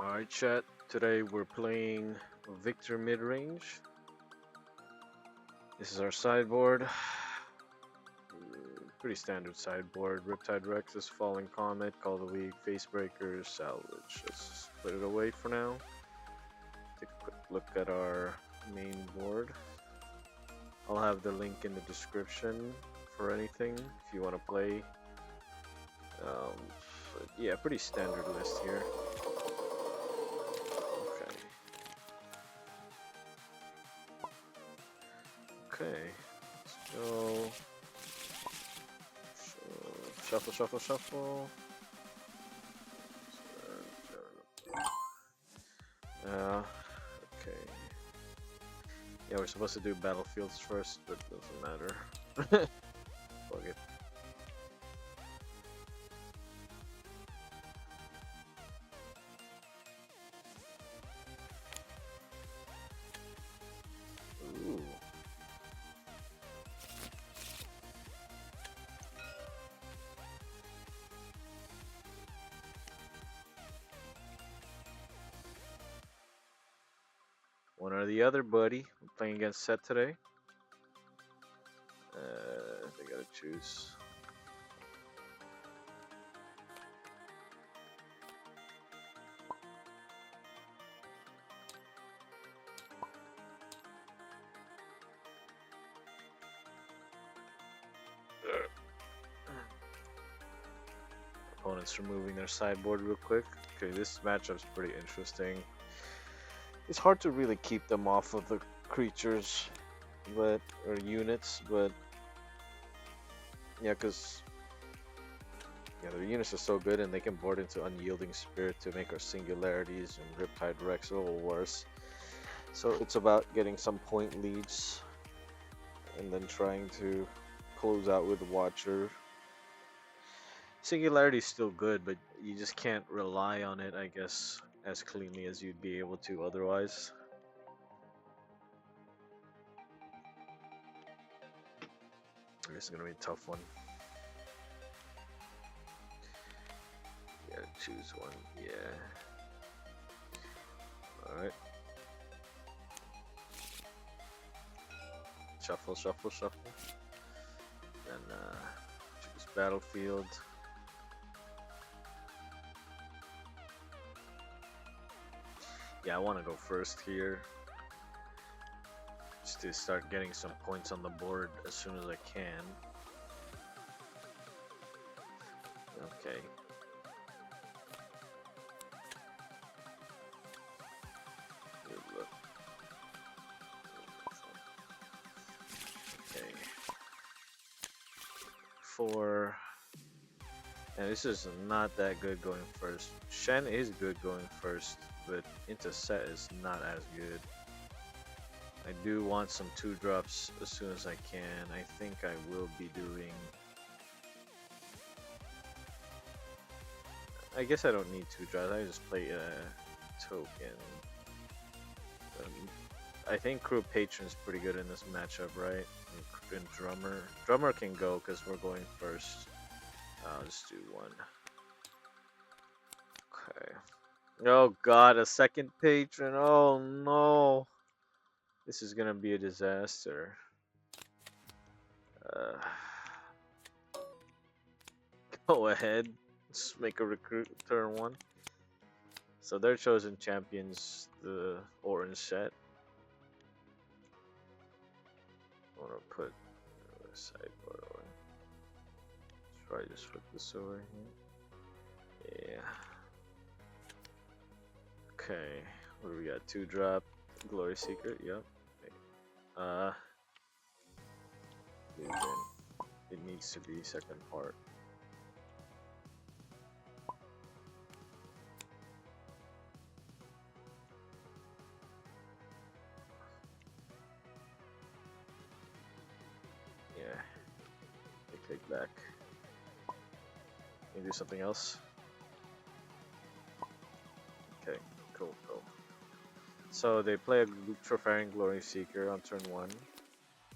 Alright chat, today we're playing Viktor Midrange. This is our sideboard. Pretty standard sideboard. Riptide Rexus, Falling Comet, Call the Weak, Facebreakers, Salvage. Let's put it away for now. Take a quick look at our main board. I'll have the link in the description for anything if you want to play. Yeah, pretty standard list here. Okay, let's go. Shuffle, shuffle, shuffle. Okay. Yeah, we're supposed to do battlefields first, but it doesn't matter. Fuck it. Ooh. One or the other, buddy. We're playing against Sett today. They gotta choose. Opponents removing their sideboard real quick. Okay, this matchup's pretty interesting. It's hard to really keep them off of the creatures, or units, but yeah, because their units are so good and they can board into Unyielding Spirit to make our Singularities and Riptide Rex a little worse. So it's about getting some point leads and then trying to close out with Watcher. Singularity is still good, but you just can't rely on it, I guess, as cleanly as you'd be able to otherwise. This is gonna be a tough one. You gotta choose one, yeah. Alright. Shuffle, shuffle, shuffle. Then choose battlefield. Yeah, I want to go first here. Just to start getting some points on the board as soon as I can. Okay. Good look. Okay. And this is not that good going first. Shen is good going first, but into Sett is not as good. I do want some 2-drops as soon as I can. I think I will be doing... I guess I don't need 2-drops, I just play a token. I think Crew Patron's pretty good in this matchup, right? And Drummer. Drummer can go because we're going first. I'll just do one. Okay. Oh god, a second patron. Oh no. This is gonna be a disaster. Go ahead. Let's make a recruit turn 1. So their chosen champions, the orange set. I wanna put the sideboard on. Try just flip this over here. Yeah. Okay. What do we got? 2-drop. Glory Seeker. Yep. It needs to be second part. Yeah. Take back. Can you do something else? Okay, cool. So they play a Trofaring Glory Seeker on turn 1.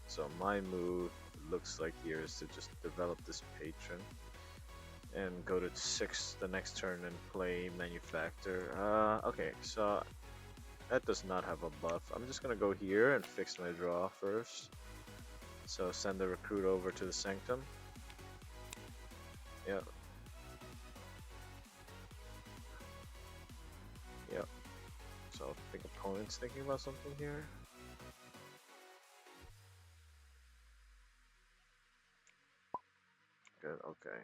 So my move looks like here is to just develop this patron. and go to 6 the next turn and play Manufacture. Okay, so that does not have a buff. I'm just gonna go here and fix my draw first. So send the recruit over to the Sanctum. Yep. Yep. So I think opponent's thinking about something here. Good, okay.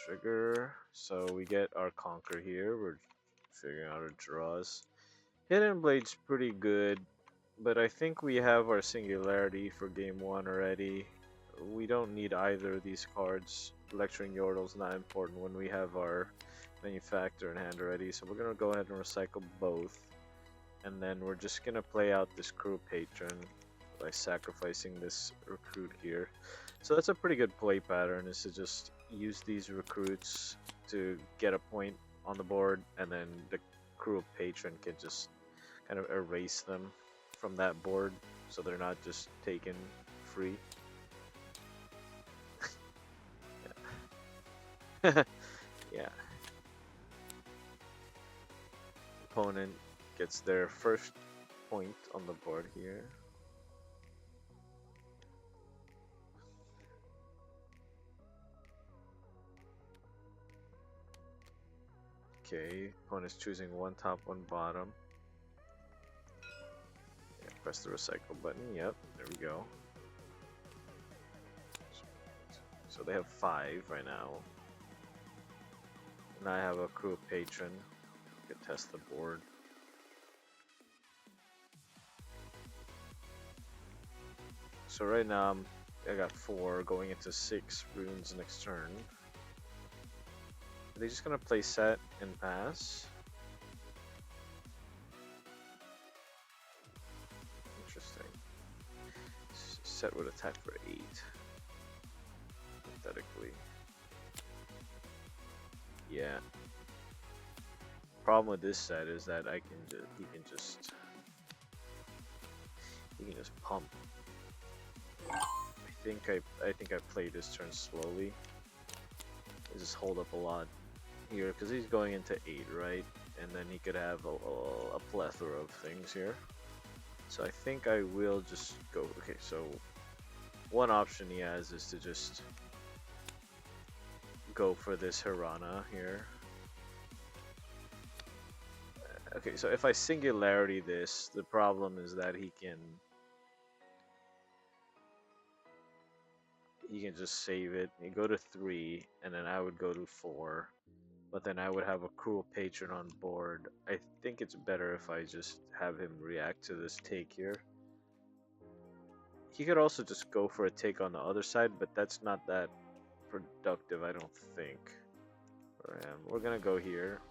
Trigger. So we get our Conquer here. We're figuring out our draws. Hidden Blade's pretty good, but I think we have our Singularity for game 1 already. We don't need either of these cards. Lecturing Yordle's not important when we have our Manufacture in hand already, so we're gonna go ahead and recycle both. And then we're just gonna play out this Crew Patron by sacrificing this recruit here. So that's a pretty good play pattern, is to just use these recruits to get a point on the board, and then the Crew Patron can just kind of erase them from that board, so they're not just taken free. Yeah. Yeah. Opponent gets their first point on the board here. Okay, opponent's choosing one top, one bottom. Yeah, press the recycle button. Yep, there we go. So they have 5 right now. And I have a Crew Patron. We can test the board. So right now I got 4 going into 6 runes next turn. Are they just gonna play Sett and pass? Interesting. Sett would attack for 8. Pathetically. Yeah. Problem with this Sett is that he can just pump. I think I played this turn slowly. I just hold up a lot here because he's going into 8, right? And then he could have a plethora of things here. So I think I will just go. Okay, so one option he has is to just go for this Hirana here. Okay, so if I Singularity this, the problem is that he can just save it. You go to 3, and then I would go to 4, but then I would have a Cruel Patron on board. I think it's better if I just have him react to this take here. He could also just go for a take on the other side, but that's not that productive, I don't think. For him, we're gonna go here.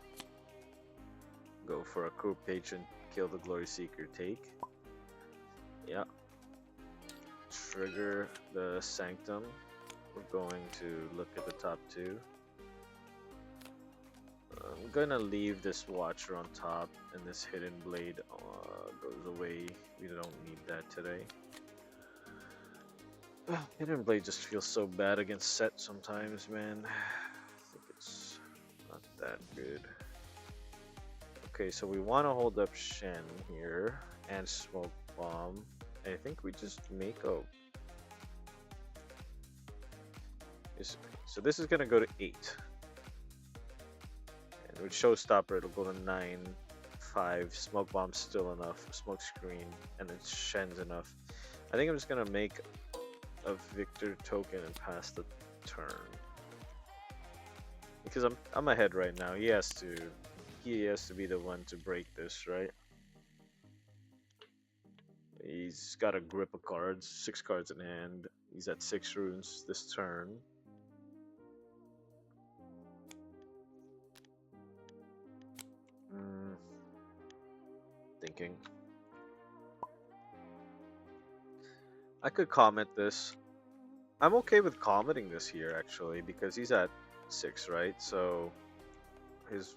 Go for a Cruel Patron, kill the Glory Seeker, take. Yeah. Trigger the Sanctum. We're going to look at the top 2. I'm gonna leave this Watcher on top, and this Hidden Blade goes away. We don't need that today. Hidden Blade just feels so bad against Sett sometimes, man. I think it's not that good. Okay, so we want to hold up Shen here and Smoke Bomb. I think we just make a... So this is going to go to 8. And with Showstopper, it'll go to 9, 5. Smoke Bomb's still enough. Smoke Screen, and then Shen's enough. I think I'm just going to make a Viktor token and pass the turn. Because I'm ahead right now. He has to be the one to break this, right? He's got a grip of cards, 6 cards in hand. He's at 6 runes this turn. Thinking. I could comment this. I'm okay with commenting this here, actually, because he's at 6, right? So his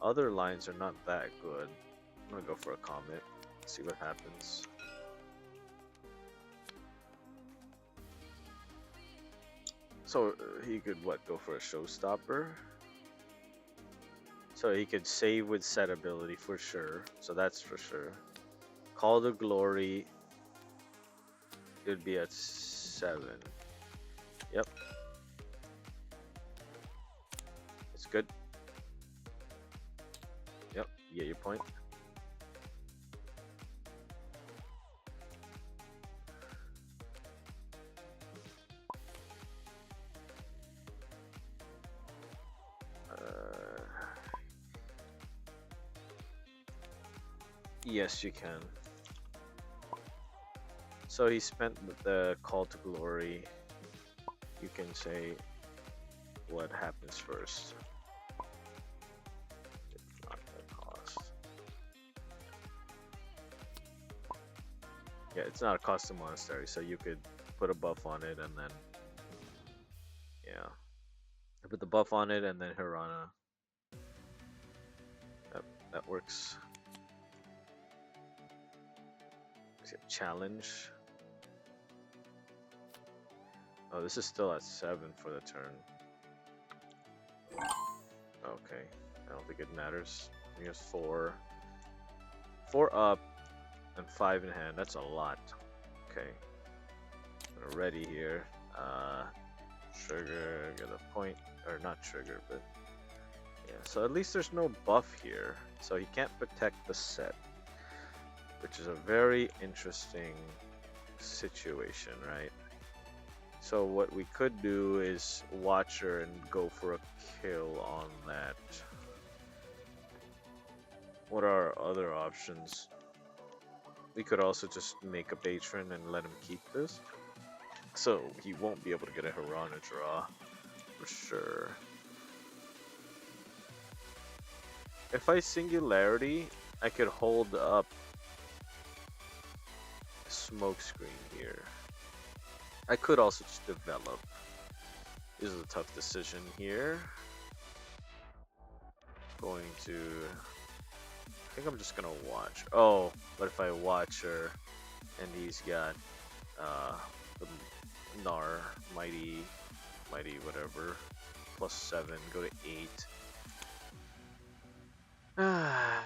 other lines are not that good. I'm gonna go for a comment. See what happens. So he could what? Go for a showstopper. So he could save with set ability for sure. So that's for sure. Call to Glory. It would be at 7. Yep. It's good. Yep. You get your point. Yes, you can. So he spent the Call to Glory. You can say what happens first. It's not the cost. Yeah, it's not a custom monastery, so you could put a buff on it and then yeah. Put the buff on it and then Hirana. That works. Challenge. Oh, this is still at 7 for the turn. Okay, I don't think it matters. He has 4. 4 up and 5 in hand. That's a lot. Okay. I'm ready here. Trigger, get a point. Or not trigger, but yeah. So at least there's no buff here. So he can't protect the set. Which is a very interesting situation, right? So what we could do is watch her and go for a kill on that. What are our other options? We could also just make a patron and let him keep this. So he won't be able to get a Hirana draw, for sure. If I Singularity, I could hold up smoke screen here. I could also just develop. This is a tough decision here. Going to... I think I'm just gonna watch. Oh, but if I watch her and he's got the Nar, mighty whatever, +7, go to 8. I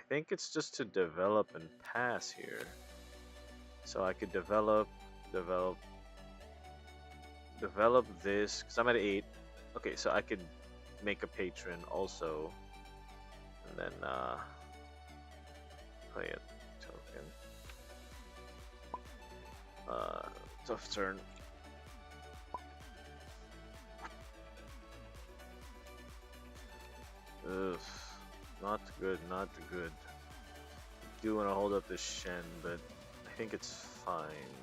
think it's just to develop and pass here. So I could develop this, because I'm at 8. Okay, so I could make a patron also, and then play a token. Tough turn. Ugh, not good, not good. I do want to hold up this Shen, but I think it's fine.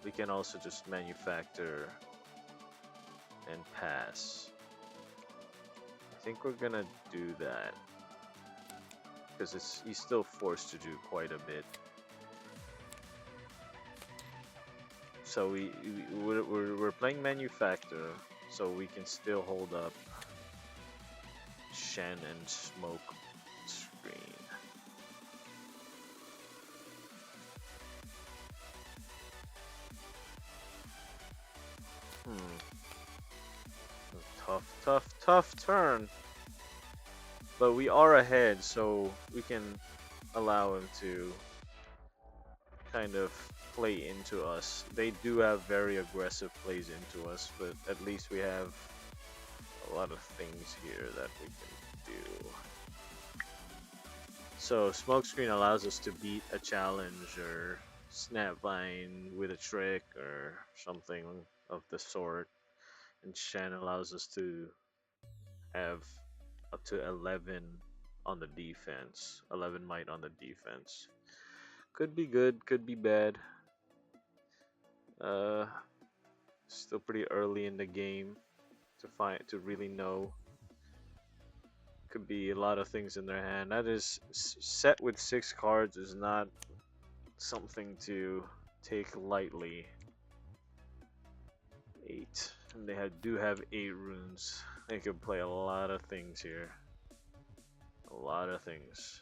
We can also just manufacture and pass. I think we're gonna do that because he's still forced to do quite a bit. So we're playing manufacture, so we can still hold up Shen and smoke screen. Tough turn. But we are ahead, so we can allow him to kind of play into us. They do have very aggressive plays into us, but at least we have a lot of things here that we can do. So smokescreen allows us to beat a challenge or snapvine with a trick or something of the sort, and Shen allows us to have up to 11 on the defense. 11 might on the defense. Could be good, could be bad. Still pretty early in the game to really know. Could be a lot of things in their hand. That is Sett with 6 cards is not something to take lightly. 8, and they do have 8 runes. They could play a lot of things here. A lot of things.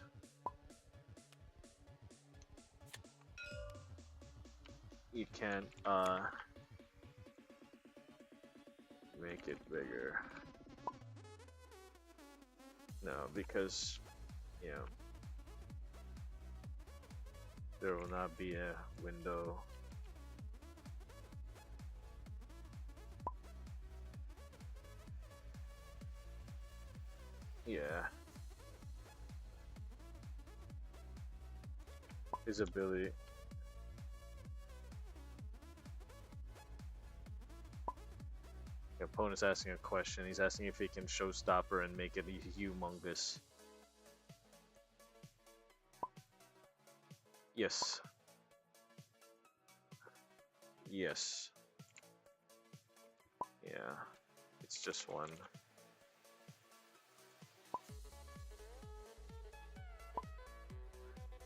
You can't make it bigger. No, because, you know, there will not be a window. Yeah. His ability. The opponent's asking a question. He's asking if he can showstopper and make it humongous. Yes. Yes. Yeah. It's just one.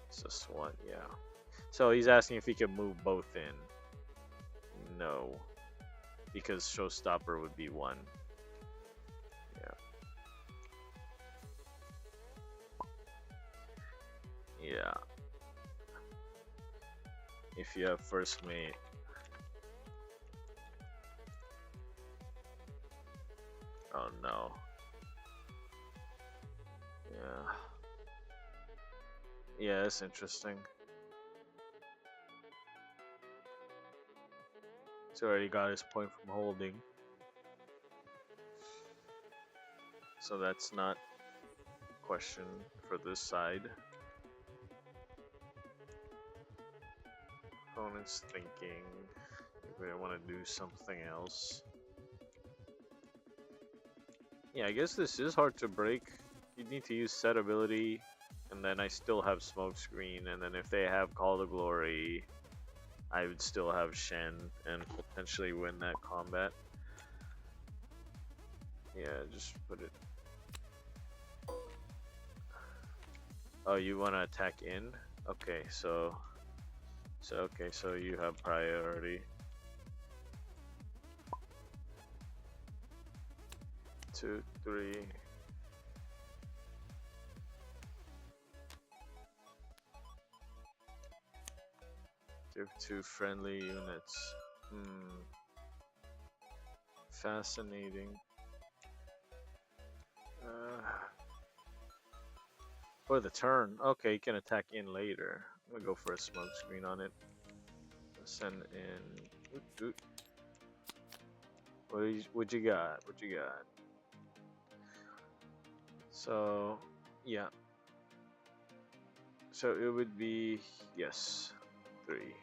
It's just one, yeah. So he's asking if he can move both in. No. Because showstopper would be one. Yeah. Yeah. If you have first mate. Oh no. Yeah. Yeah, that's interesting. He's already got his point from holding. So that's not a question for this side. Opponent's thinking if they want to do something else. Yeah, I guess this is hard to break. You need to use Sett ability, and then I still have Smokescreen, and then if they have Call to Glory, I would still have Shen and potentially win that combat. Yeah, just put it. Oh, you want to attack in? Okay, so you have priority. 2, 3. Give 2 friendly units. Fascinating. For the turn. Okay, you can attack in later. I'm gonna go for a smoke screen on it. Send in. Oot, oot. What you got? What you got? So, yeah. So it would be yes, 3.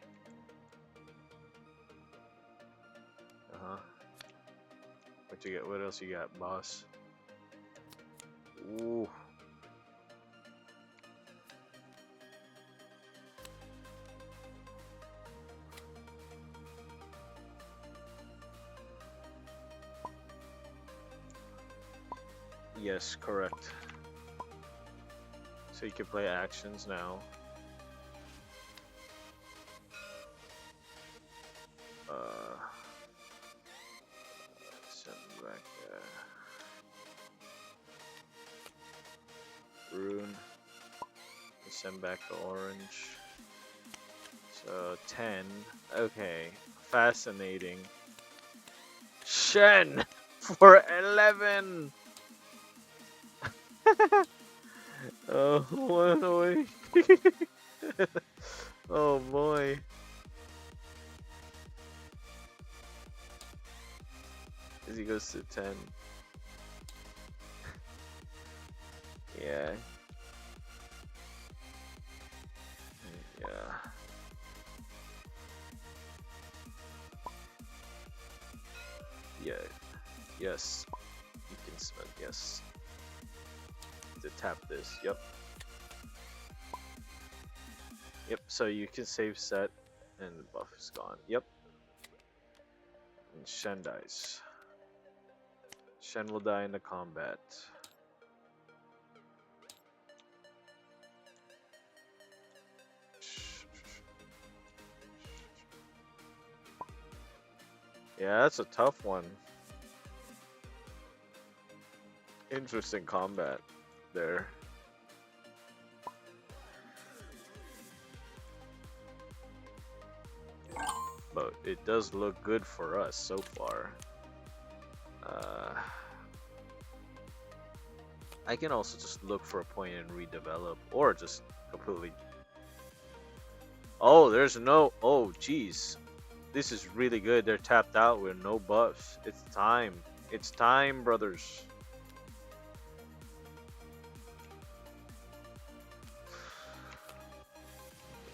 What you get? What else you got, boss? Ooh. Yes, correct. So you can play actions now. Send back Rune. Send back the orange. So 10. Okay, fascinating. Shen for 11. Oh boy. Oh boy. As he goes to 10. Yeah. Yeah. Yeah. Yes. You can smell. Yes. To tap this. Yep. Yep. So you can save Sett, and the buff is gone. Yep. And Shen dies. Shen will die in the combat. Yeah, that's a tough one. Interesting combat there. But it does look good for us so far. Uh, I can also just look for a point and redevelop, or just completely. Oh, there's no. Oh, jeez. This is really good. They're tapped out with no buffs. It's time. It's time, brothers.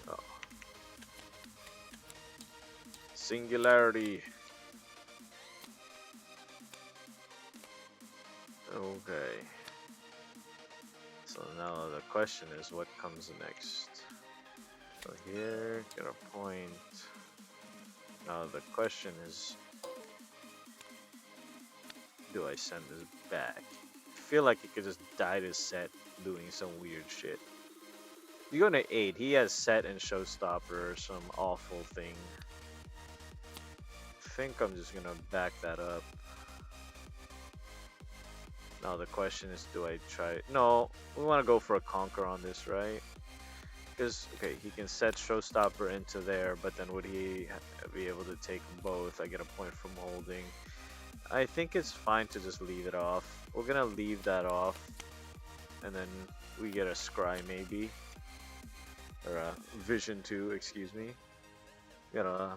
Oh. Singularity. Okay. So now the question is, what comes next? So here, get a point. Now the question is, do I send this back? I feel like it could just die to Sett doing some weird shit. You go to 8, he has Sett and Showstopper or some awful thing. I think I'm just gonna back that up. Now the question is, do I try? No, we want to go for a conquer on this, right? Because, okay, he can set Showstopper into there, but then would he be able to take both? I get a point from holding. I think it's fine to just leave it off. We're gonna leave that off, and then we get a Scry maybe, or a Vision 2, excuse me. Gotta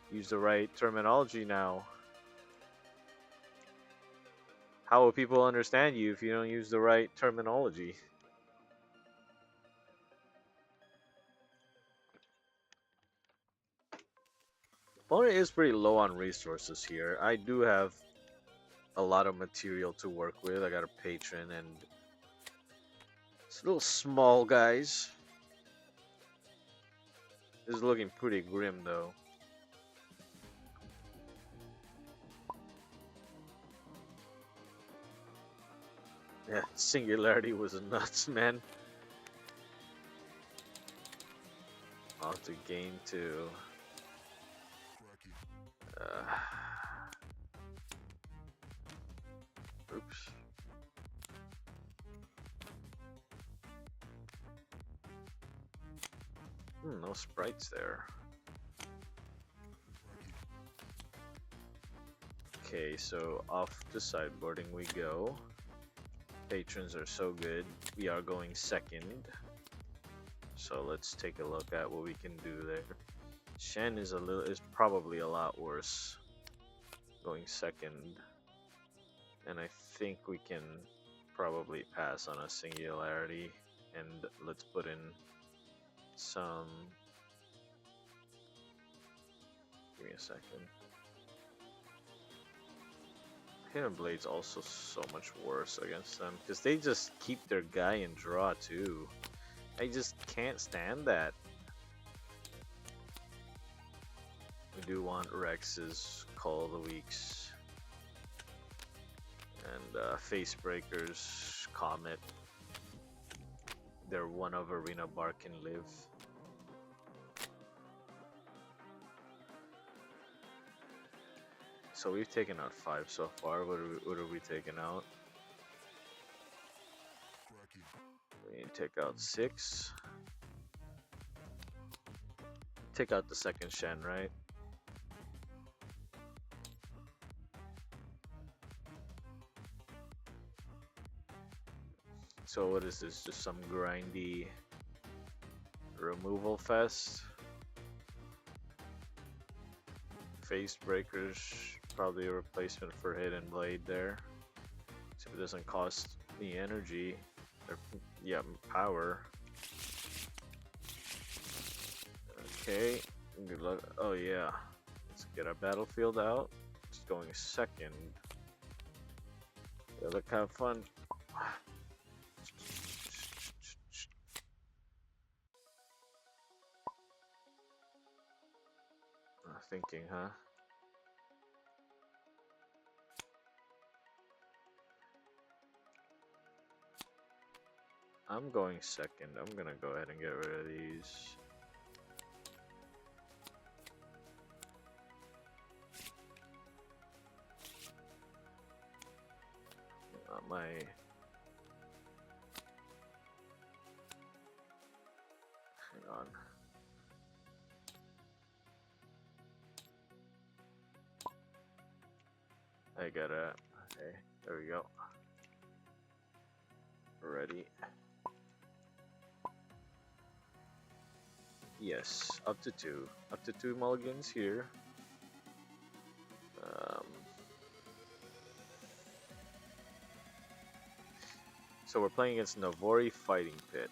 use the right terminology now. How will people understand you if you don't use the right terminology? Opponent is pretty low on resources here. I do have a lot of material to work with. I got a patron and it's little small guys. This is looking pretty grim though. Yeah, Singularity was nuts, man. Off to gain 2. Oops. No sprites there. Okay, so off to sideboarding we go. Patrons are so good. We are going second. So let's take a look at what we can do there. Shen is probably a lot worse. Going second. And I think we can probably pass on a Singularity. And let's put in some. Give me a second. Hidden Blade's also so much worse against them because they just keep their guy in draw too. I just can't stand that. We do want Rex's Call of the Weeks and Face Breakers, Comet. Their one of Arena Bar can live. So we've taken out 5 so far. What are we taking out? We need to take out 6. Take out the second Shen, right? So what is this? Just some grindy removal fest? Face Breakers, probably a replacement for Hidden Blade there. So it doesn't cost me energy, or yeah, power. Okay, good luck. Oh yeah, let's get our battlefield out. Just going second. Yeah, look, have fun. Thinking, huh? I'm going second. I'm gonna go ahead and get rid of these. My hang on. I gotta Okay, there we go. Ready. Yes, up to two. Up to two mulligans here. So we're playing against Navori Fighting Pit.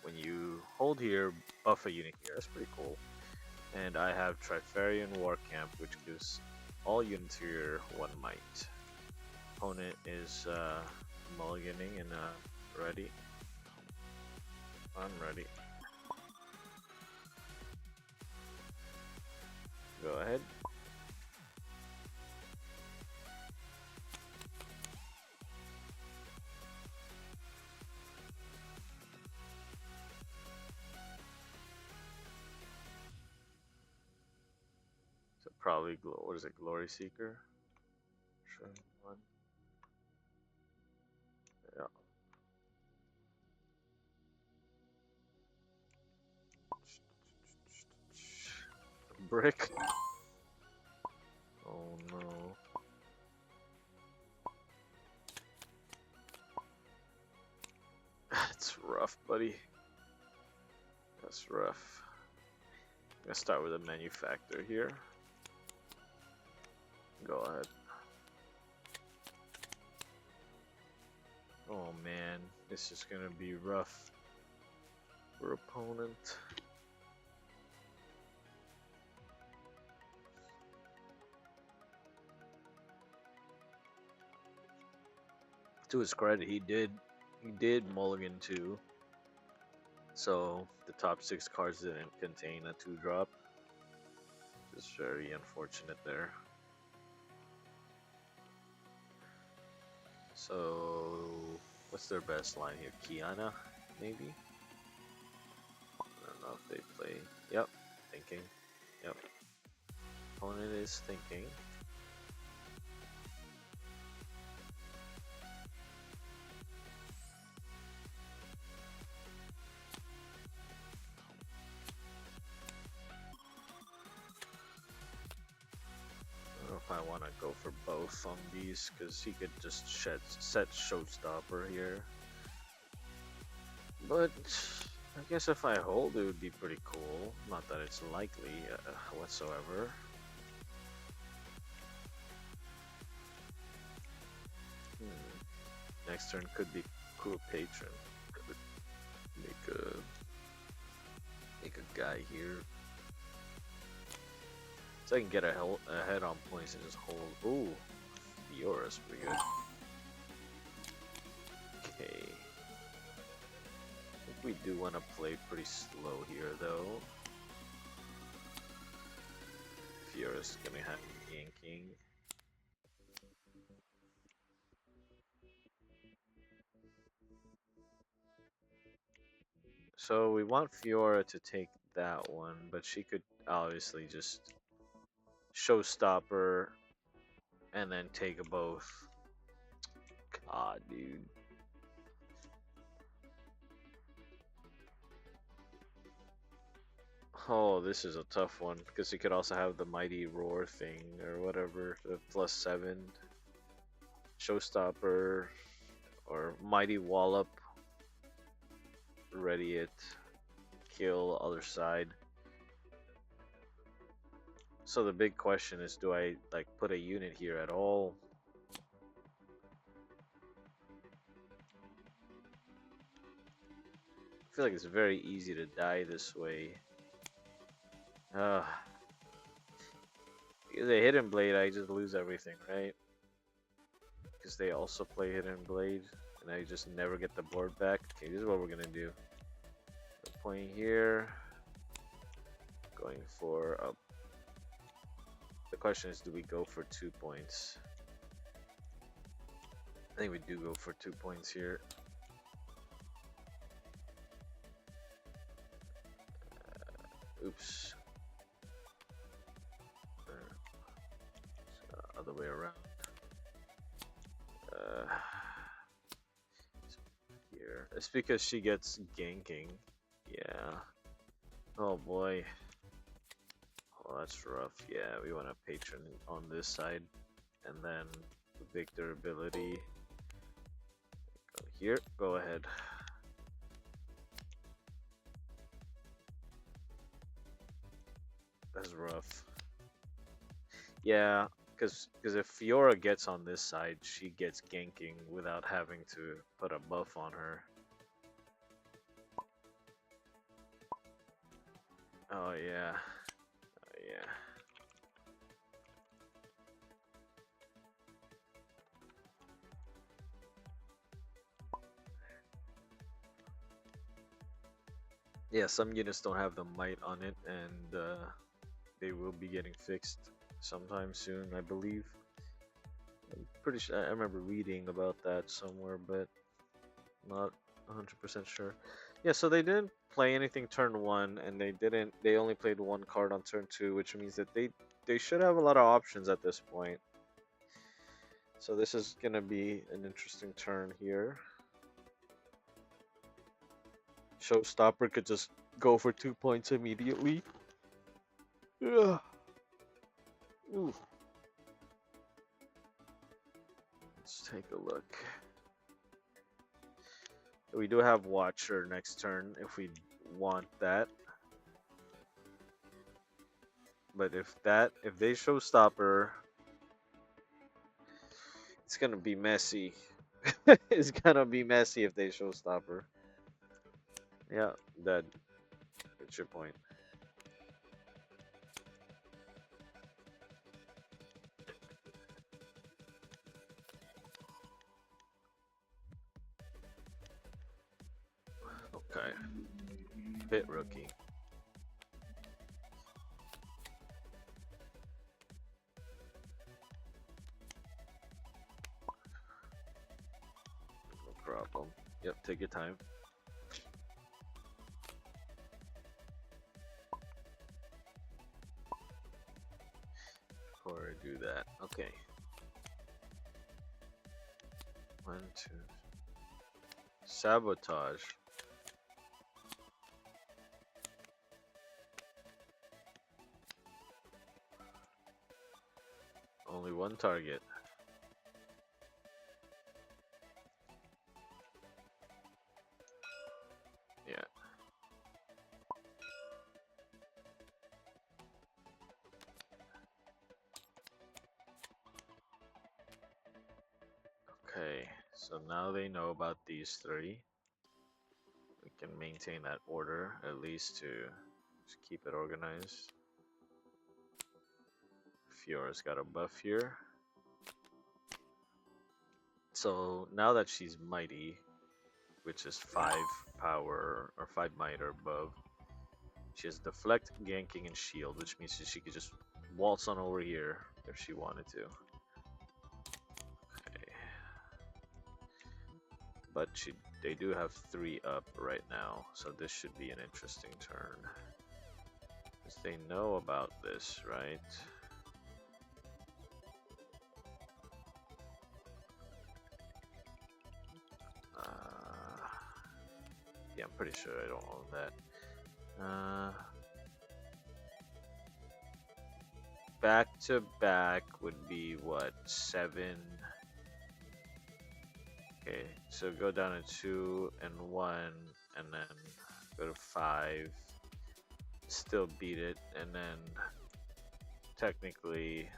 When you hold here, buff a unit here. That's pretty cool. And I have Trifarian War Camp, which gives all units here 1 might. Opponent is mulliganing and ready. I'm ready. Go ahead. So probably what is it? Glory Seeker. Sure. One. Yeah. Brick. Oh no. That's rough, buddy. That's rough. I'm gonna start with a manufacturer here. Go ahead. Oh man, this is gonna be rough for opponent. To his credit, he did mulligan too. So the top 6 cards didn't contain a 2-drop. It's very unfortunate there. So what's their best line here? Kiana, maybe? I don't know if they play. Yep, thinking. Yep. Opponent is thinking. I don't know if I want to go for both on these because he could just set Showstopper here. But I guess if I hold, it would be pretty cool. Not that it's likely whatsoever. Next turn could be Cool Patron. Could make a guy here. So I can get ahead on points and just hold. Ooh, Fiora's pretty good. Okay. I think we do want to play pretty slow here though. Fiora's gonna have yanking. So we want Fiora to take that one, but she could obviously just Showstopper and then take a both. God, dude. Oh, this is a tough one because he could also have the Mighty Roar thing or whatever, the +7 Showstopper or Mighty Wallop. Ready it, kill other side. So the big question is, do I like put a unit here at all? I feel like it's very easy to die this way. Because a Hidden Blade, I just lose everything, right? Because they also play Hidden Blade, and I just never get the board back. Okay, this is what we're gonna do. We're playing here, going for a. The question is, do we go for 2 points? I think we do go for 2 points here. Oops. Other way around. Here. It's because she gets ganking. Yeah. Oh boy. Oh, that's rough. Yeah, we want a patron on this side. And then Viktor ability. Go here, go ahead. That's rough. Yeah, because if Fiora gets on this side, she gets ganking without having to put a buff on her. Oh yeah, oh, yeah. Yeah, some units don't have the might on it, and they will be getting fixed sometime soon, I believe. I'm pretty sure I remember reading about that somewhere, but not 100% sure. Yeah, so they didn't play anything turn 1, and they only played one card on turn 2, which means that they should have a lot of options at this point. So this is gonna be an interesting turn here. Showstopper could just go for 2 points immediately. Ugh. Ooh. Let's take a look. We do have Watcher next turn if we want that. But if they Showstopper, it's gonna be messy. It's gonna be messy if they Showstopper. Yeah, dead. That's your point. Okay. Bit rookie. No problem. Yep, take your time. Before I do that. Okay. 1, 2. Sabotage. Only one target. Yeah. Okay, so now they know about these 3. We can maintain that order at least to just keep it organized. Fiora's got a buff here. So now that she's mighty, which is 5 power or 5 might or above, she has deflect, ganking, and shield, which means she could just waltz on over here if she wanted to. Okay. But they do have 3 up right now, so this should be an interesting turn. Because they know about this, right? Yeah, I'm pretty sure I don't own that. Back to back would be what, 7? Okay, so go down to 2 and 1, and then go to 5. Still beat it, and then technically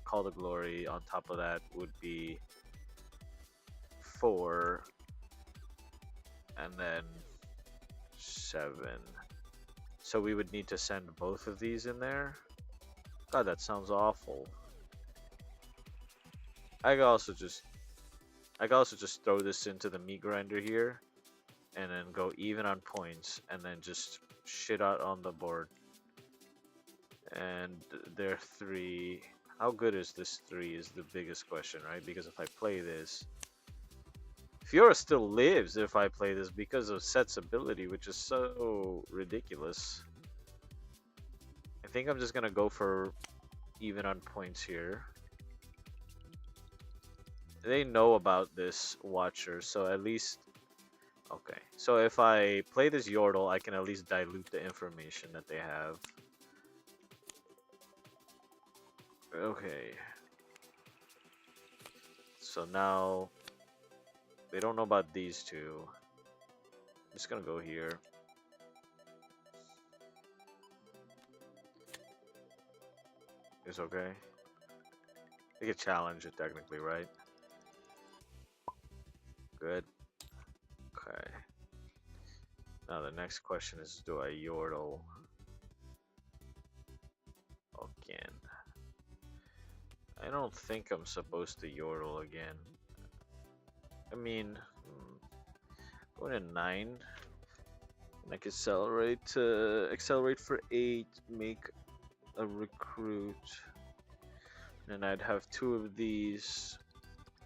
Call to Glory on top of that would be 4, and then 7. So we would need to send both of these in there. God, that sounds awful. I could also just throw this into the meat grinder here, and then go even on points, and then just shit out on the board. And their 3. How good is this 3 is the biggest question, right? Because if I play this, Fiora still lives if I play this because of Sett's ability, which is so ridiculous. I think I'm just gonna go for even on points here. They know about this Watcher, so at least... Okay, so if I play this Yordle, I can at least dilute the information that they have. Okay. So now they don't know about these two. I'm just gonna go here. It's okay. They can challenge it technically, right? Good. Okay. Now the next question is, do I yordle again? I don't think I'm supposed to yordle again. I mean, going to 9, and I can accelerate for 8, make a recruit, and I'd have 2 of these,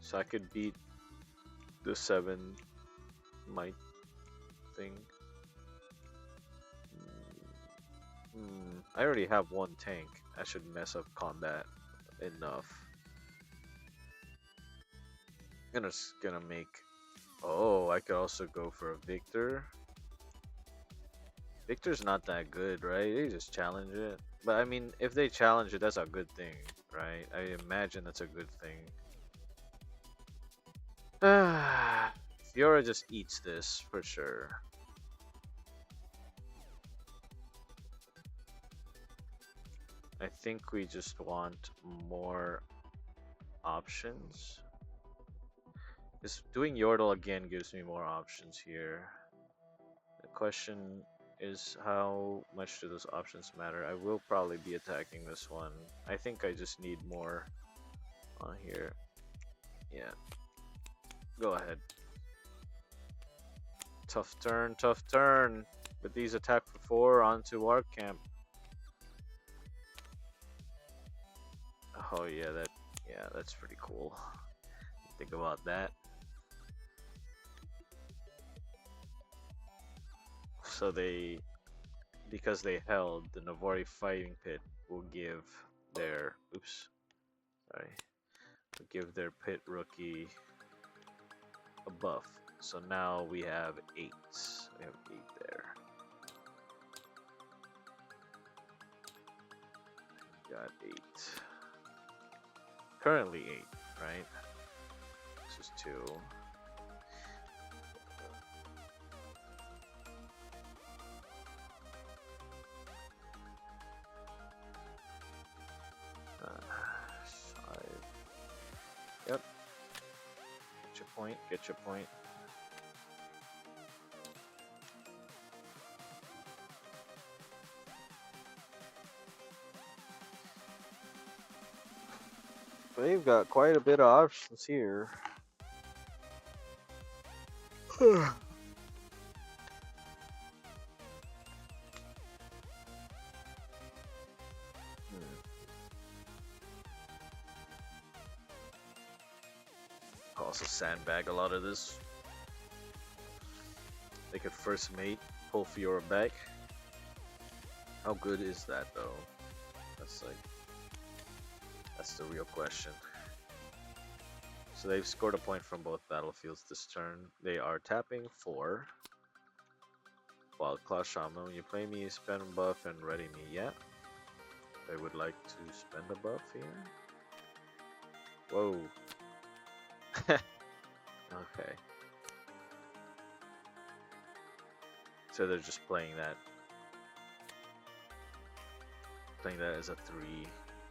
so I could beat the 7 might thing. I already have 1 tank. I should mess up combat enough. I'm just gonna make. Oh, I could also go for a Viktor. Viktor's not that good, right? They just challenge it. But I mean, if they challenge it, that's a good thing, right? I imagine that's a good thing. Fiora just eats this for sure. I think we just want more options. Just doing Yordle again gives me more options here. The question is, how much do those options matter? I will probably be attacking this one. I think I just need more on here. Yeah. Go ahead. Tough turn, tough turn. But these attack for 4 onto our camp. Oh yeah, that's pretty cool. Think about that. So because they held, the Navori fighting pit will give their will give their pit rookie a buff. So now we have 8. We have 8 there. Got 8. Currently 8, right? This is 2. Yep. Get your point. Get your point. They've got quite a bit of options here. Also sandbag a lot of this. They could first mate, pull Fiora back. How good is that though? That's the real question. So they've scored a point from both battlefields this turn. They are tapping 4. Wild Claw Shaman, when you play me, spend a buff and ready me. Yeah. I would like to spend a buff here. Whoa. Okay. So they're just playing that as a 3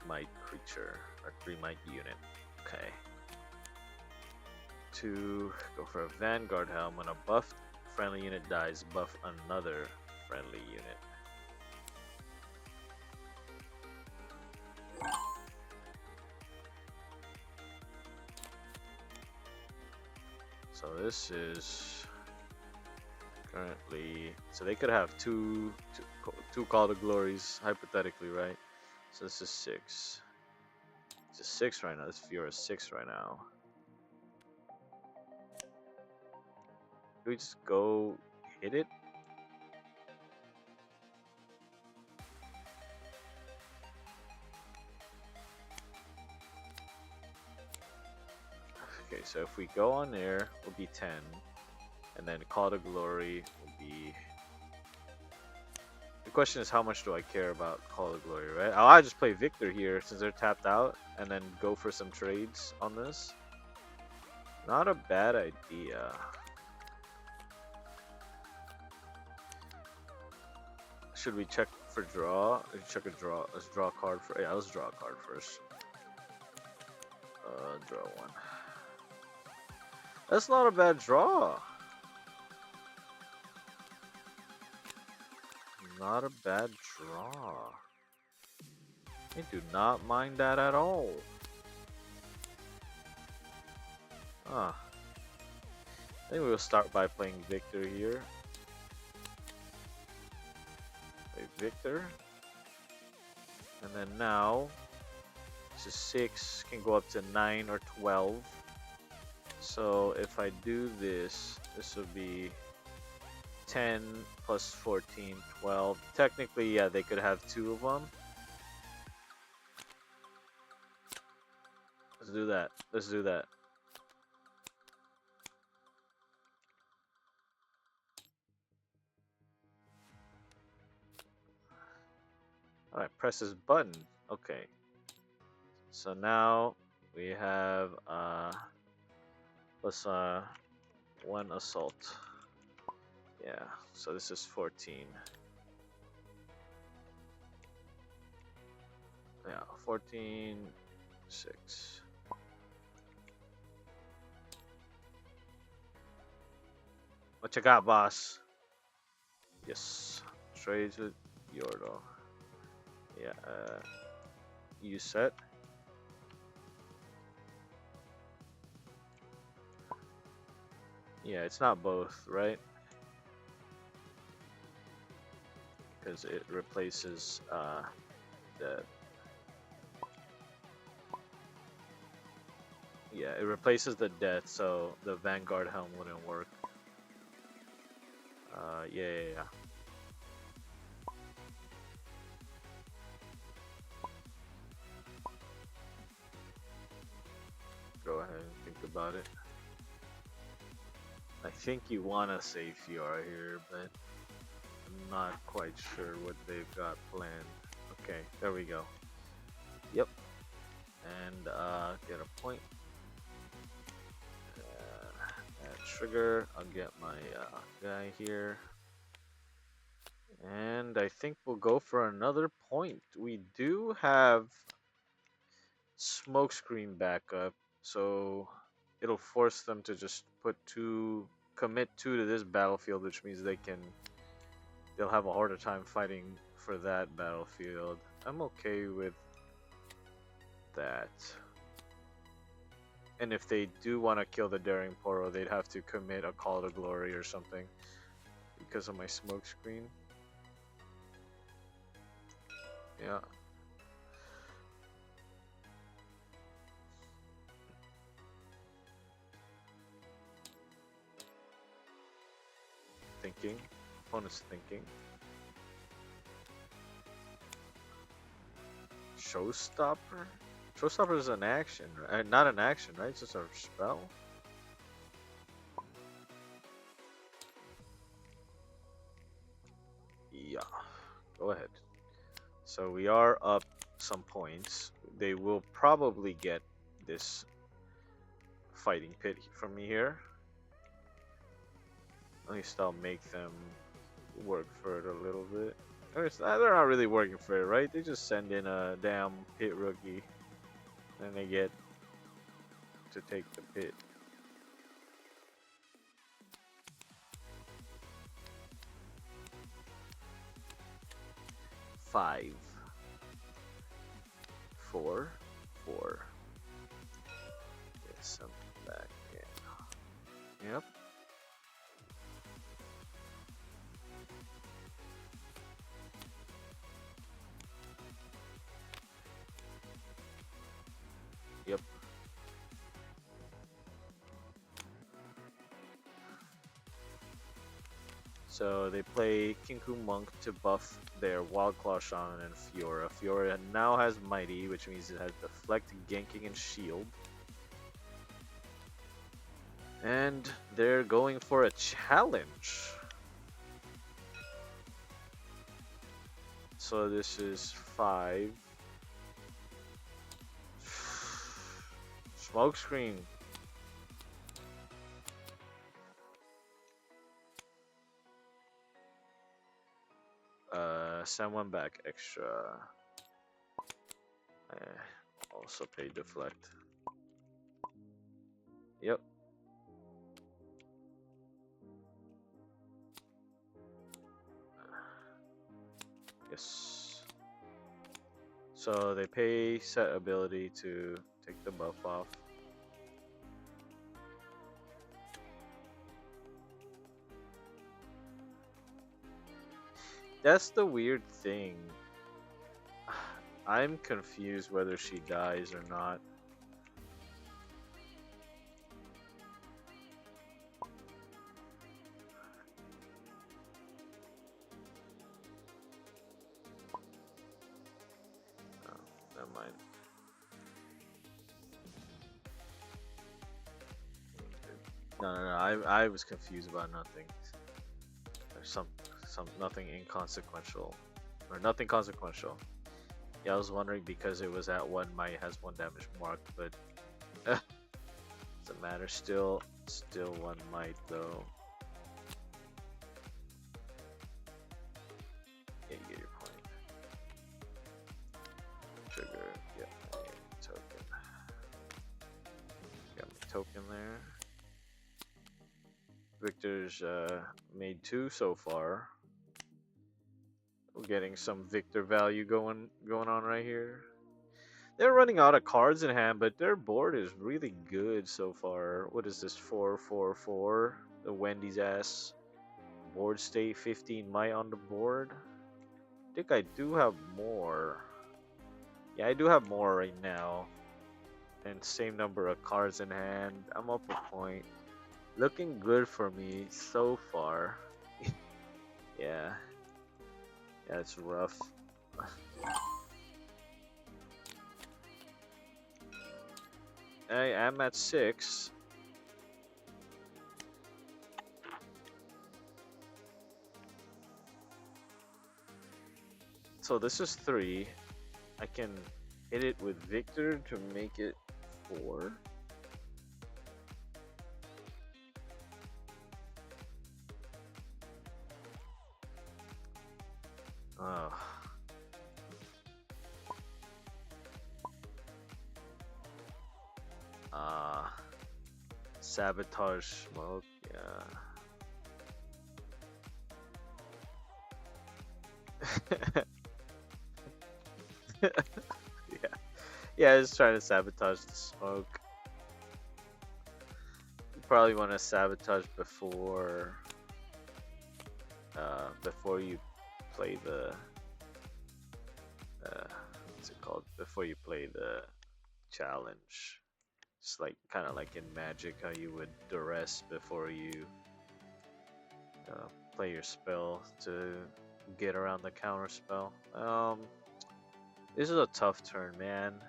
might creature or 3 might unit. Okay. To go for a Vanguard Helm. When a buffed friendly unit dies, buff another friendly unit. So this is currently, so they could have two Call to Glories hypothetically, right? So this is 6. It's a 6 right now. This Fiora is 6 right now. Do we just go hit it? Okay, so if we go on there, will be 10, and then Call to Glory will be. question is how much do I care about Call of Glory, right? I'll just play Viktor here since they're tapped out and then go for some trades on this. Not a bad idea. Should we check for draw? Check a draw. Let's draw a card for. Yeah, let's draw a card first. Draw one. That's not a bad draw. Not a bad draw. I do not mind that at all. Ah. I think we will start by playing Viktor here. Play Viktor. And then now, this is 6, can go up to 9 or 12. So if I do this, this will be 10 plus 14, 12. Technically, yeah, they could have 2 of them. Let's do that. Let's do that. Alright, press this button. Okay. So now we have plus 1 assault. Yeah, so this is 14. Yeah, 14, 6. What you got, boss? Yes. Trades with Yordo. Yeah, you set. Yeah, it's not both, right? Because it replaces the. Yeah, it replaces the death, so the Vanguard helm wouldn't work. Yeah. Go ahead and think about it. I think you want to say Fiora here, but I'm not quite sure what they've got planned. Okay, there we go. Yep. And get a point. Add trigger. I'll get my guy here. And I think we'll go for another point. We do have smokescreen backup, so it'll force them to just commit 2 to this battlefield, which means they'll have a harder time fighting for that battlefield. I'm okay with that. And if they do want to kill the Daring Poro, they'd have to commit a Call to Glory or something because of my smokescreen. Yeah. Thinking. Opponent's thinking. Showstopper? Showstopper is an action, right? Not an action, right? It's just a spell. Yeah. Go ahead. So we are up some points. They will probably get this fighting pit from me here. At least I'll make them work for it a little bit. They're not really working for it, right? They just send in a damn pit rookie and they get to take the pit. Five. 4. 4. Get some back. Yeah. Yep. Yep. So they play Kinku Monk to buff their Wild Claw Shaman and Fiora. Fiora now has Mighty, which means it has Deflect, Ganking, and Shield. And they're going for a challenge. So this is 5. Smoke screen. Send one back extra. Also pay deflect. Yep. Yes. So they pay Sett ability to take the buff off. That's the weird thing. I'm confused whether she dies or not. Oh, never mind. No. I was confused about nothing. There's some nothing inconsequential, or nothing consequential. Yeah, I was wondering because it was at 1 might has 1 damage mark, but doesn't matter. Still 1 might though. Yeah, you get your point. Trigger. Yeah, token. Got my token there. Viktor's made 2 so far. We're getting some Viktor value going on right here. They're running out of cards in hand, but their board is really good so far. What is this? 4/4/4. The Wendy's ass board state. 15 might on the board. I think I do have more. Yeah, I do have more right now. And same number of cards in hand. I'm up a point. Looking good for me so far. Yeah. Yeah, it's rough. I am at 6. So this is 3. I can hit it with Viktor to make it 4. Oh. Sabotage smoke, yeah. Yeah, just trying to sabotage the smoke. You probably want to sabotage before you play the what's it called? Before you play the challenge. It's like kind of like in Magic, how you would duress before you play your spell to get around the counter spell. This is a tough turn, man.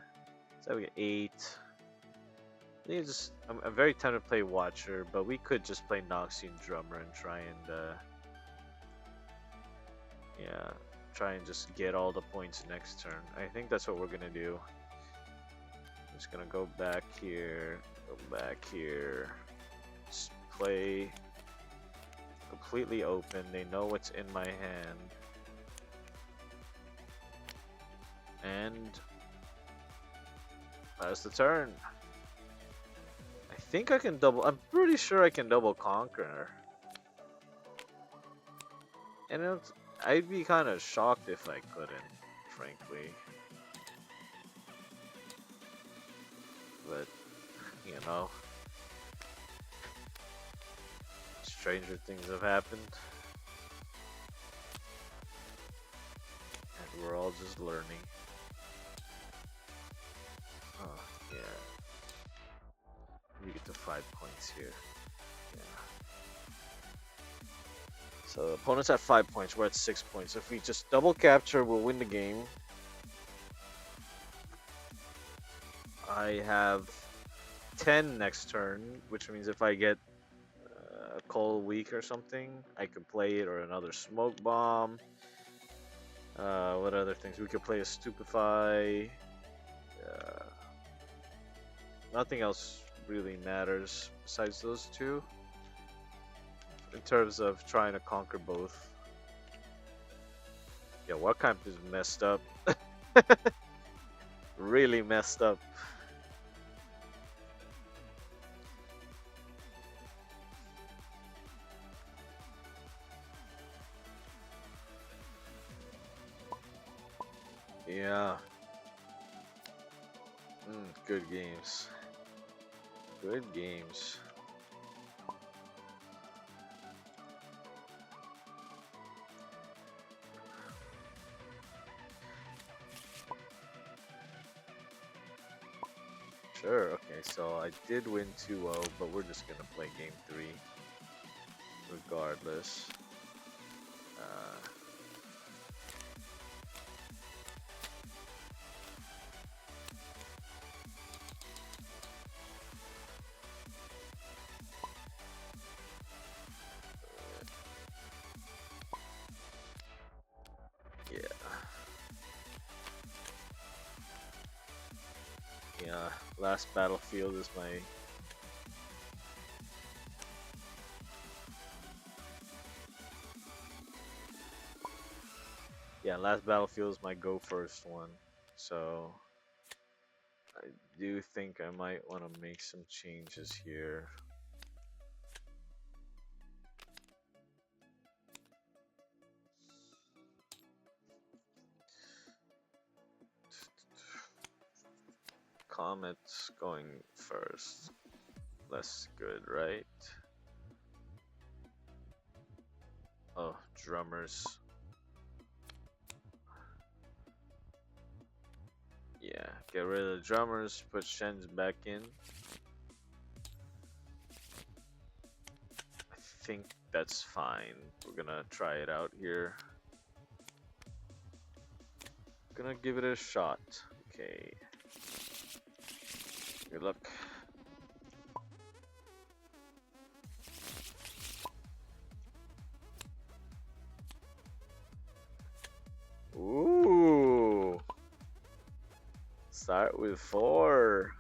So we get 8. I'm very tempted to play Watcher, but we could just play Noxian Drummer and try and just get all the points next turn. I think that's what we're gonna do. I'm just gonna go back here, just play completely open. They know what's in my hand. And that's the turn. I think I can double. I'm pretty sure I can double Conqueror. And I'd be kind of shocked if I couldn't, frankly. But, you know, stranger things have happened. And we're all just learning. Oh, yeah. We get to 5 points here. Yeah. So opponent's at 5 points, we're at 6 points. If we just double capture, we'll win the game. I have 10 next turn, which means if I get a cold week or something, I could play it, or another smoke bomb. What other things? We could play a Stupefy. Nothing else really matters besides those two in terms of trying to conquer both. Yeah, Wacamp is messed up. Really messed up. Yeah. Good games. Good games. Sure, okay, so I did win 2-0, but we're just gonna play game 3 regardless. Yeah. Yeah, last battlefield is my... Yeah, last battlefield is my go first one. So I do think I might want to make some changes here. Comet's going first. Less good, right? Oh, drummers. Yeah, get rid of the drummers, put Shen's back in. I think that's fine. We're gonna try it out here. Gonna give it a shot. Okay. Good luck. Ooh. Start with 4.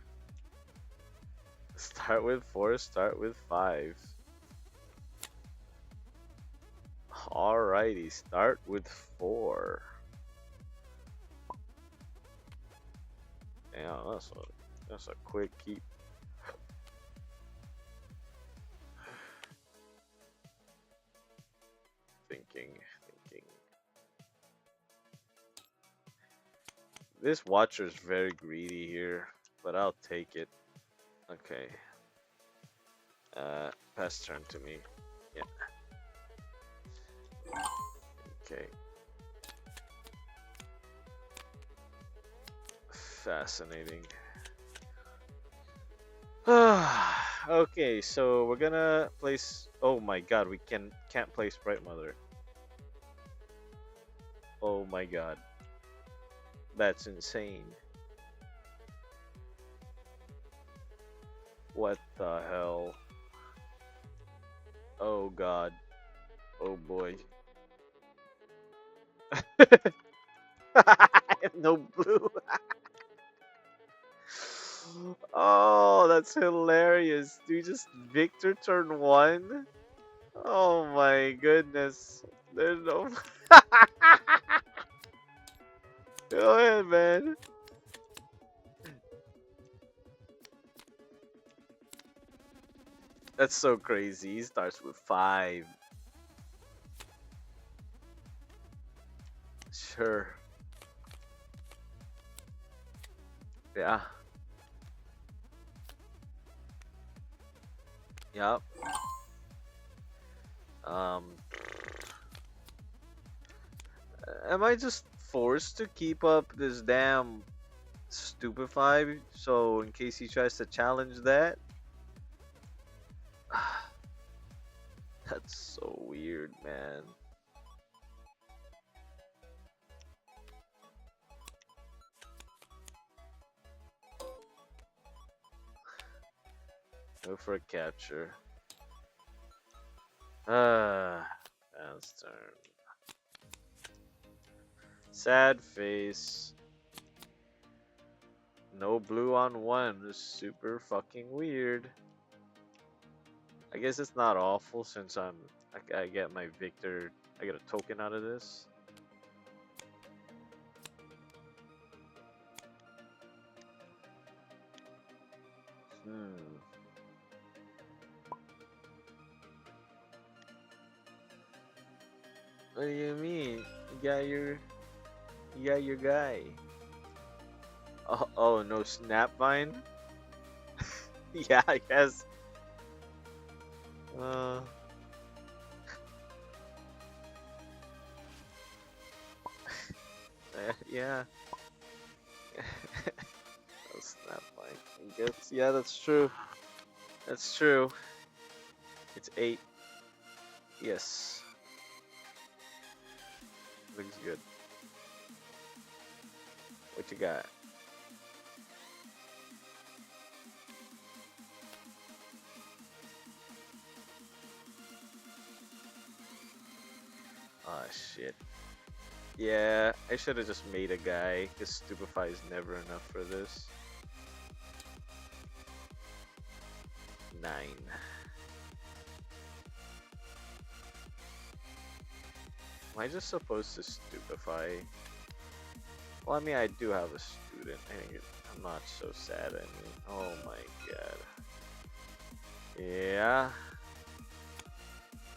Start with 4, start with 5. Alrighty, start with 4. Yeah, that's a quick keep. Thinking. This Watcher's very greedy here, but I'll take it. Okay. Pass turn to me. Yeah. Okay. Fascinating. Okay, so we're gonna place... Oh my god, we can't place Bright Mother. Oh my god. That's insane. What the hell? Oh god. Oh boy. No blue. Oh, that's hilarious. Dude, just Viktor turn 1? Oh my goodness. There's no... Go ahead, man. That's so crazy. He starts with 5. Sure. Yeah. Yep. Am I just forced to keep up this damn Stupefy so in case he tries to challenge that? That's so weird, man. Go for a capture. Pass turn. Sad face. No blue on one. This is super fucking weird. I guess it's not awful since I get my Viktor. I get a token out of this. What do you mean? You got your guy. Oh no, Snapvine? Yeah, I guess. Yeah. Oh, Snapvine. I guess. Yeah, that's true. That's true. It's 8. Yes. Looks good. What you got? Oh shit. Yeah, I should have just made a guy, because Stupefy is never enough for this. 9. Am I just supposed to Stupefy? Well, I mean, I do have a student. I'm not so sad. I mean, oh my god. Yeah.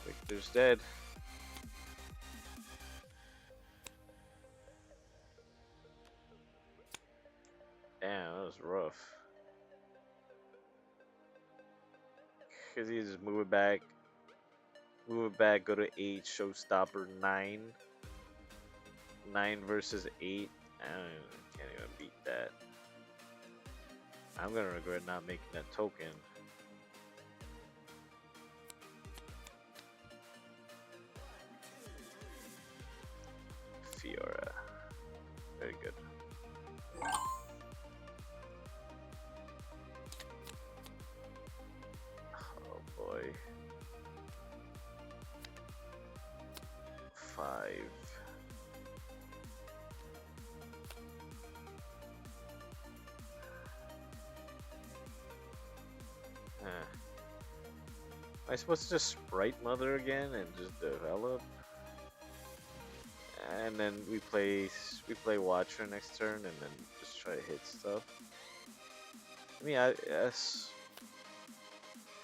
Viktor's dead. Damn, that was rough. Cause he just move it back, go to 8, showstopper 9. 9 versus 8. Can't even beat that. I'm gonna regret not making that token. Fiora. Very good. Oh boy. 5. Am I supposed to just sprite mother again and just develop? And then we play Watcher next turn and then just try to hit stuff. I mean, that's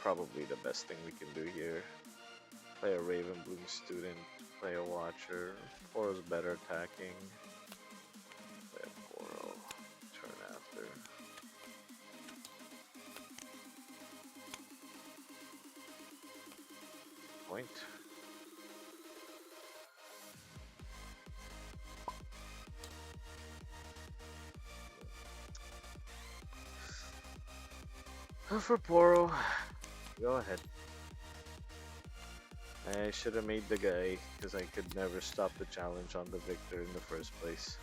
probably the best thing we can do here. Play a Raven Bloom student, play a Watcher. Poro's better attacking. Play a Poro turn after. Point. For Poro, go ahead. I should have made the guy, because I could never stop the challenge on the Viktor in the first place.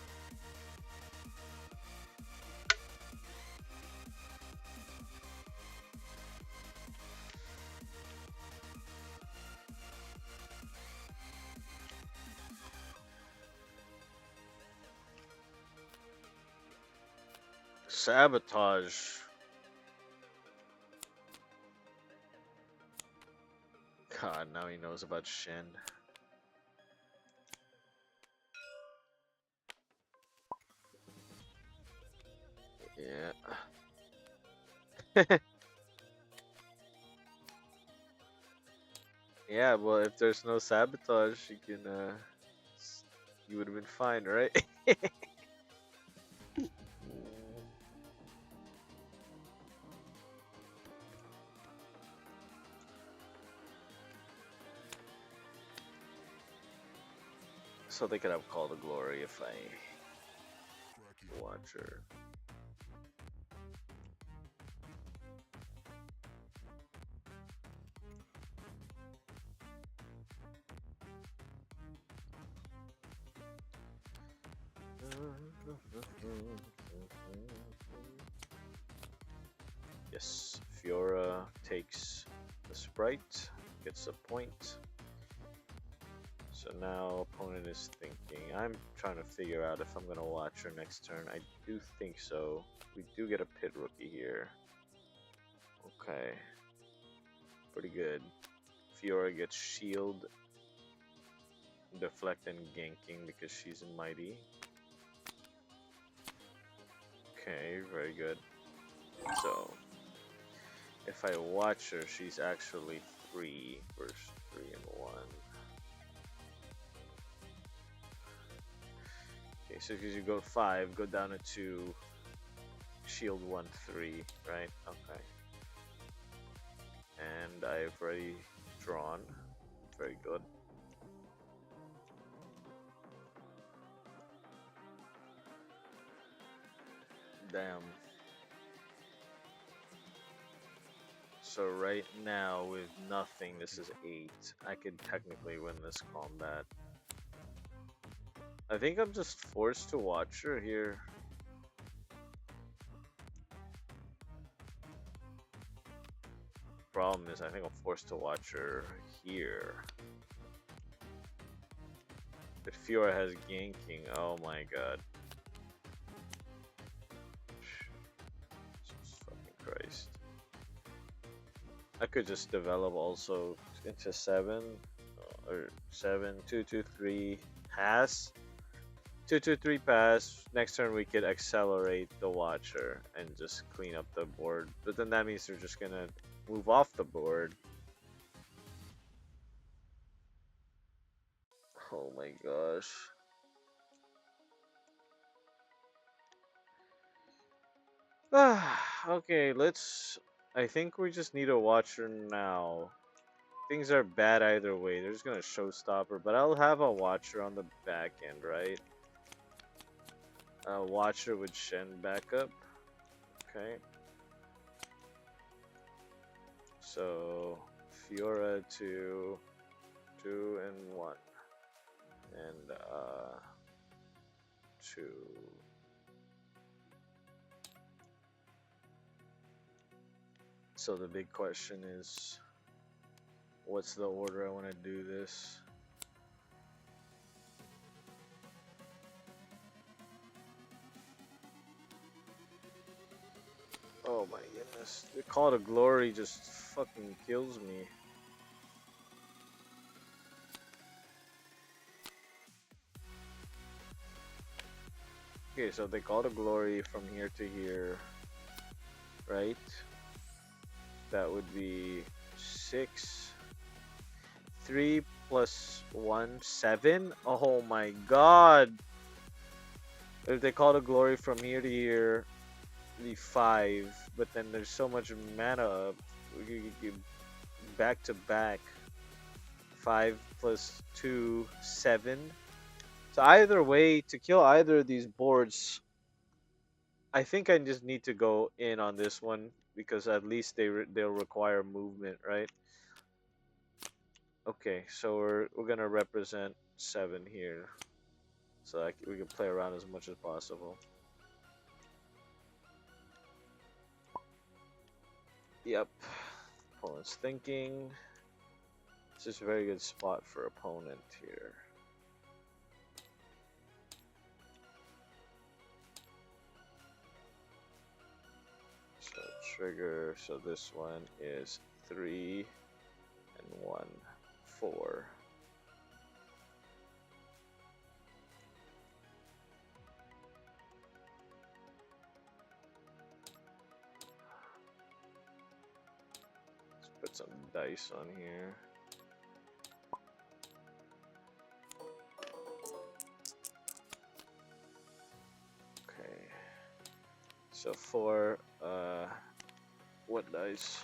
Sabotage. God, now he knows about Shen. Yeah. Yeah, well, if there's no sabotage, you would have been fine, right? So they could have Call to Glory if I Watcher. Yes, Fiora takes the sprite, gets a point. So now opponent is thinking. I'm trying to figure out if I'm gonna watch her next turn. I do think so. We do get a pit rookie here. Okay. Pretty good. Fiora gets shield, deflect, and ganking because she's mighty. Okay, very good. So if I watch her, she's actually 3 versus 3 and 1. Okay, so because you go 5, go down to 2, shield 1, 3, right? Okay. And I've already drawn. Very good. Damn. So right now with nothing, this is 8. I could technically win this combat. I think I'm just forced to watch her here. Problem is, I think I'm forced to watch her here. But Fiora has ganking. Oh my god. Jesus fucking Christ. I could just develop also into 7 or 7, 2, 2, 3 pass. 2, 2, 3 pass. Next turn we could accelerate the watcher and just clean up the board. But then that means they're just gonna move off the board. Oh my gosh. Okay, let's. I think we just need a watcher now. Things are bad either way. They're just gonna showstopper, but I'll have a watcher on the back end, right? A watcher with Shen backup. Okay. So Fiora to 2 and 1, and 2. So the big question is, what's the order I want to do this? Oh my goodness. The Call to Glory just fucking kills me. Okay, so they Call to Glory from here to here, right? That would be 6. 3 plus 1, 7. Oh my god. If they Call to Glory from here to here, the 5, but then there's so much mana up. You back to back. 5 plus 2, 7. So either way, to kill either of these boards, I think I just need to go in on this one because at least they'll require movement, right? Okay, so we're gonna represent 7 here, so we can play around as much as possible. Yep. Opponent's thinking. This is a very good spot for opponent here. So trigger. So this one is 3 and 1, 4. Put some dice on here. Okay. So 4, what dice?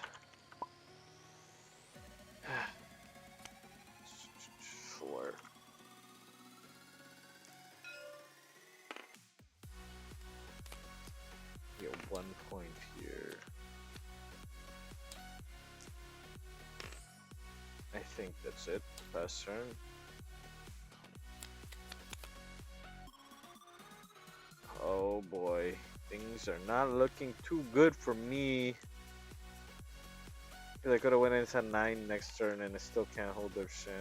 4. Get 1 point here. I think that's it. Pass turn. Oh boy, things are not looking too good for me. I could have went into 9 next turn and I still can't hold their Shin.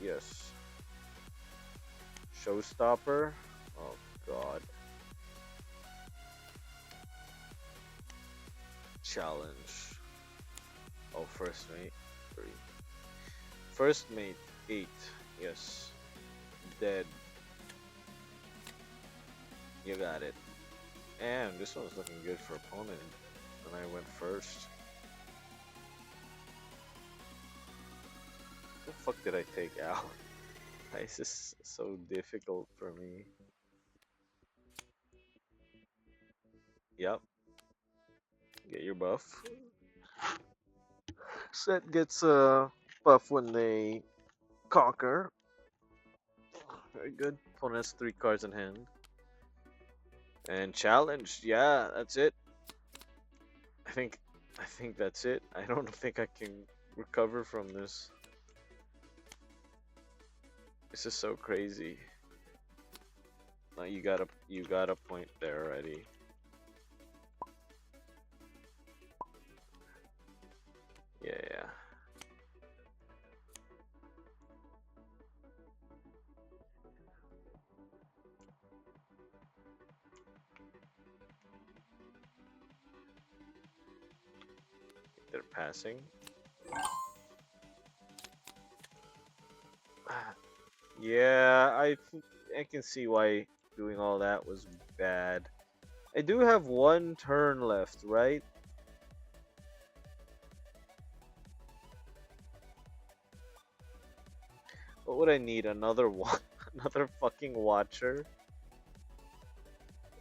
Yes. Showstopper. Oh god. Challenge. Oh, first mate. 3. First mate. 8. Yes. Dead. You got it. And this one's looking good for opponent. And I went first. What the fuck did I take out? Why is this so difficult for me? Yep. Get your buff. Set gets a buff when they conquer. Very good. Opponent has 3 cards in hand. And challenged. Yeah, that's it. I think that's it. I don't think I can recover from this. This is so crazy. No, you got a point there already. Yeah. They're passing. Yeah, I can see why doing all that was bad. I do have 1 turn left, right? What would I need? Another one, another fucking watcher.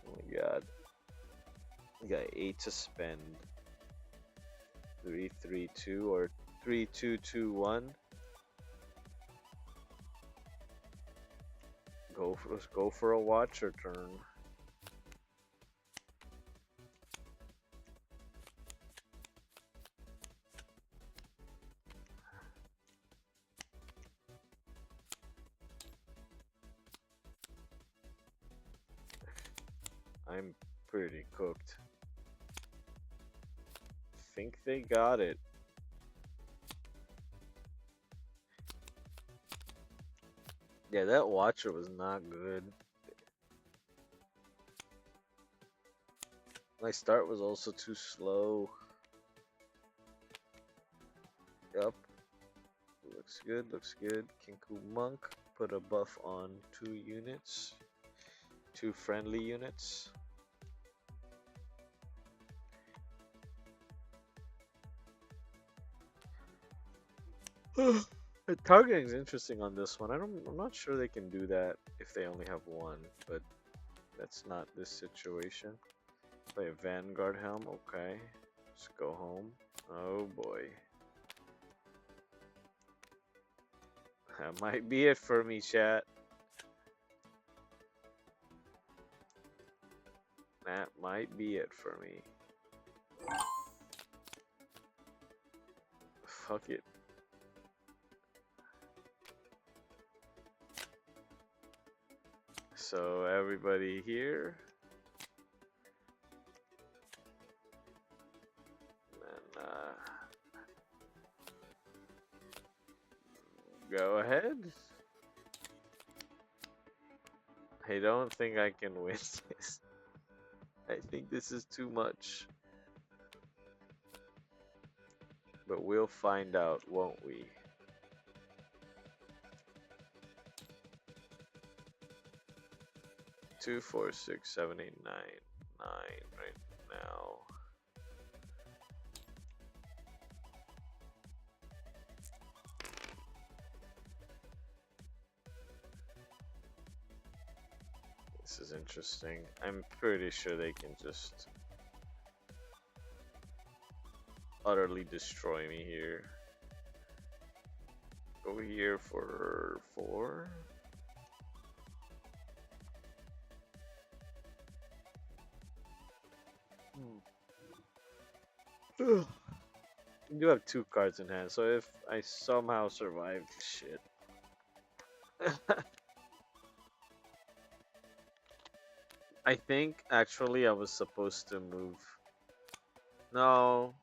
Oh my god. I got 8 to spend. 3, 3, 2, or 3, 2, 2, 1. Go for a watcher turn. I'm pretty cooked. Think they got it. Yeah, that watcher was not good. My start was also too slow. Yup. Looks good, looks good. Kinku Monk put a buff on 2 units. 2 friendly units. The targeting is interesting on this one. I'm not sure they can do that if they only have 1, but that's not this situation. Play a Vanguard Helm, okay. Let's go home. Oh boy. That might be it for me, chat. That might be it for me. Fuck it. So everybody here. And go ahead. I don't think I can win this. I think this is too much. But we'll find out, won't we? Two, 4, 6, 7, 8, 9, 9 right now. This is interesting. I'm pretty sure they can just utterly destroy me here. Go here for 4. You do have 2 cards in hand, so if I somehow survive, shit. I think actually I was supposed to move. No.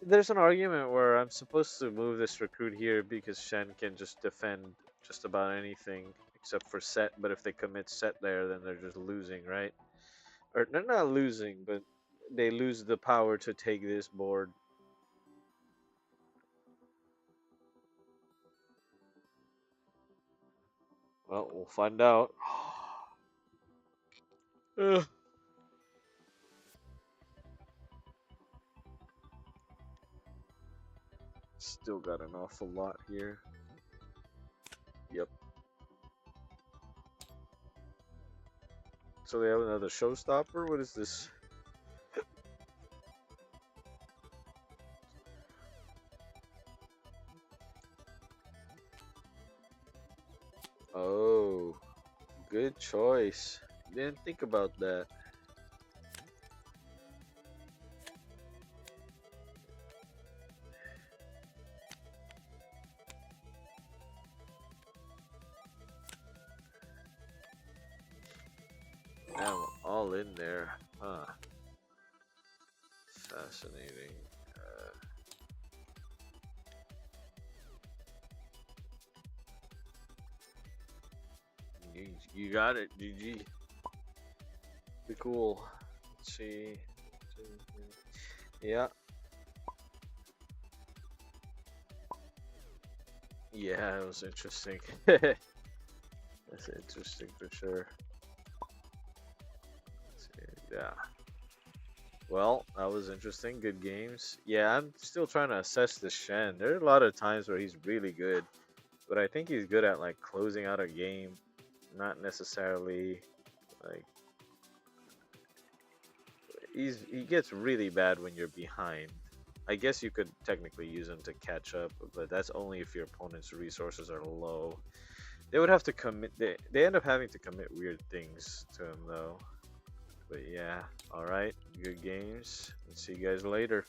there's an argument where I'm supposed to move this recruit here because Shen can just defend just about anything except for Sett. But if they commit Sett there, then they're just losing, right? Or they're not losing, but they lose the power to take this board. Well, we'll find out. Ugh. Still got an awful lot here. Yep. So they have another showstopper? What is this? Oh, good choice. Didn't think about that. Now I'm all in there. Huh. Fascinating. You got it, GG. Be cool. Let's see. Yeah. Yeah, it was interesting. That's interesting for sure. Yeah. Well, that was interesting. Good games. Yeah, I'm still trying to assess the Shen. There are a lot of times where he's really good, but I think he's good at like closing out a game, not necessarily like he gets really bad when you're behind. I guess you could technically use him to catch up, but that's only if your opponent's resources are low. They would have to commit. They end up having to commit weird things to him though. But yeah, all right, good games. And see you guys later.